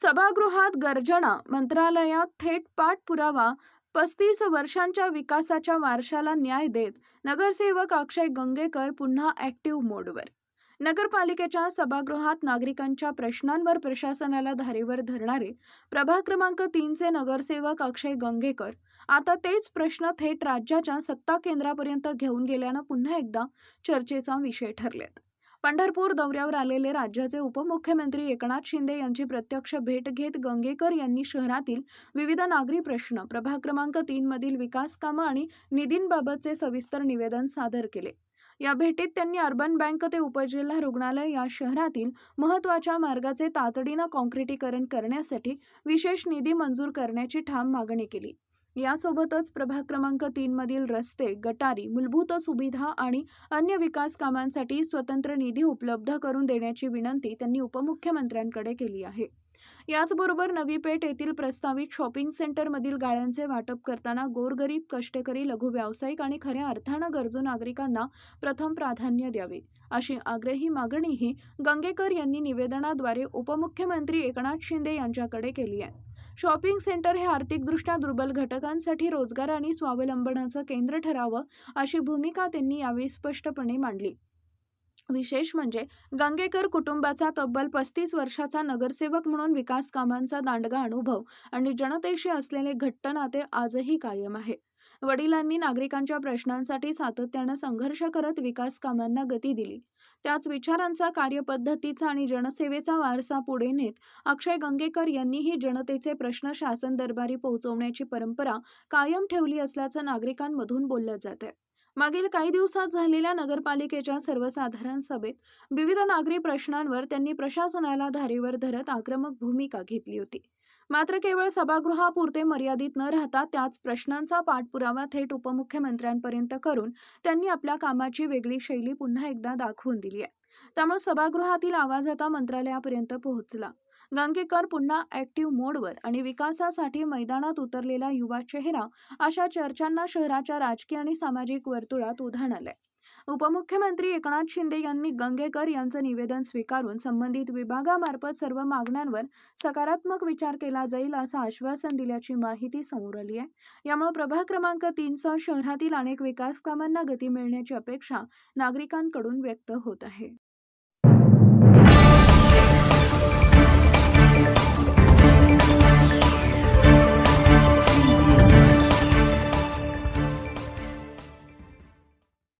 सभागृहात गर्जना, मंत्रालयात थेट पाठपुरावा, 35 वर्षांच्या विकासाच्या वारशाला न्याय देत नगरसेवक अक्षय गंगेकर पुन्हा ॲक्टिव्ह मोडवर. नगरपालिकेच्या सभागृहात नागरिकांच्या प्रश्नांवर प्रशासनाला धारेवर धरणारे प्रभाग क्रमांक 3चे नगरसेवक अक्षय गंगेकर आता तेच प्रश्न थेट राज्याच्या सत्ता केंद्रापर्यंत घेऊन गेल्यानं पुन्हा एकदा चर्चेचा विषय ठरलेत. पंढरपूर दौऱ्यावर आलेले राज्याचे उपमुख्यमंत्री एकनाथ शिंदे यांची प्रत्यक्ष भेट घेत गंगेकर यांनी शहरातील विविध नागरी प्रश्न, प्रभाग क्रमांक 3 मधील विकास कामं आणि निधींबाबतचे सविस्तर निवेदन सादर केले. या भेटीत त्यांनी अर्बन बँक ते उपजिल्हा रुग्णालय या शहरातील महत्त्वाच्या मार्गाचे तातडीनं काँक्रिटीकरण करण्यासाठी विशेष निधी मंजूर करण्याची ठाम मागणी केली. यासोबतच प्रभाग क्रमांक 3 मधील रस्ते, गटारी, मूलभूत सुविधा आणि अन्य विकास कामांसाठी स्वतंत्र निधी उपलब्ध करून देण्याची विनंती त्यांनी उपमुख्यमंत्र्यांकडे केली आहे. याचबरोबर नवी पेठ येथील प्रस्तावित शॉपिंग सेंटरमधील गाळ्यांचे वाटप करताना गोरगरीब, कष्टकरी, लघु व्यावसायिक आणि खऱ्या अर्थानं गरजू नागरिकांना प्रथम प्राधान्य द्यावे, अशी आग्रही मागणीही गंगेकर यांनी निवेदनाद्वारे उपमुख्यमंत्री एकनाथ शिंदे यांच्याकडे केली आहे. शॉपिंग सेंटर हे आर्थिकदृष्ट्या दुर्बल घटकांसाठी रोजगार आणि स्वावलंबनाचं केंद्र ठरावं, अशी भूमिका त्यांनी यावेळी स्पष्टपणे मांडली. विशेष म्हणजे गंगेकर कुटुंबाचा तब्बल 35 वर्षाचा नगरसेवक म्हणून विकास कामांचा दांडगा अनुभव आणि जनतेशी असलेले घट्ट नाते आजही कायम आहे. वडिलांनी नागरिकांच्या प्रश्नांसाठी सातत्यानं संघर्ष करत विकास कामांना गती दिली. त्याच विचारांचा, कार्यपद्धतीचा आणि जनसेवेचा वारसा पुढे नेत अक्षय गंगेकर यांनीही जनतेचे प्रश्न शासन दरबारी पोहोचवण्याची परंपरा कायम ठेवली असल्याचं नागरिकांमधून बोललं जात आहे. मागील काही दिवसात झालेल्या नगरपालिकेच्या सर्वसाधारण सभेत विविध नागरी प्रश्नांवर त्यांनी प्रशासनाला धारेवर धरत आक्रमक भूमिका घेतली होती. मात्र केवळ सभागृहापुरते मर्यादित न राहता त्याच प्रश्नांचा पाठपुरावा थेट उपमुख्यमंत्र्यांपर्यंत करून त्यांनी आपल्या कामाची वेगळी शैली पुन्हा एकदा दाखवून दिली आहे. त्यामुळे सभागृहातील आवाज आता मंत्रालयापर्यंत पोहोचला. गंगेकर पुन्हा ॲक्टिव्ह मोडवर आणि विकासासाठी मैदानात उतरलेला युवा चेहरा, अशा चर्चांना शहराच्या राजकीय आणि सामाजिक वर्तुळात उधाण आलंय. उपमुख्यमंत्री एकनाथ शिंदे यांनी गंगेकर यांचं निवेदन स्वीकारून संबंधित विभागामार्फत सर्व मागण्यांवर सकारात्मक विचार केला जाईल असं आश्वासन दिल्याची माहिती समोर आली आहे. यामुळे प्रभाग क्रमांक 3सह शहरातील अनेक विकास कामांना गती मिळण्याची अपेक्षा नागरिकांकडून व्यक्त होत आहे.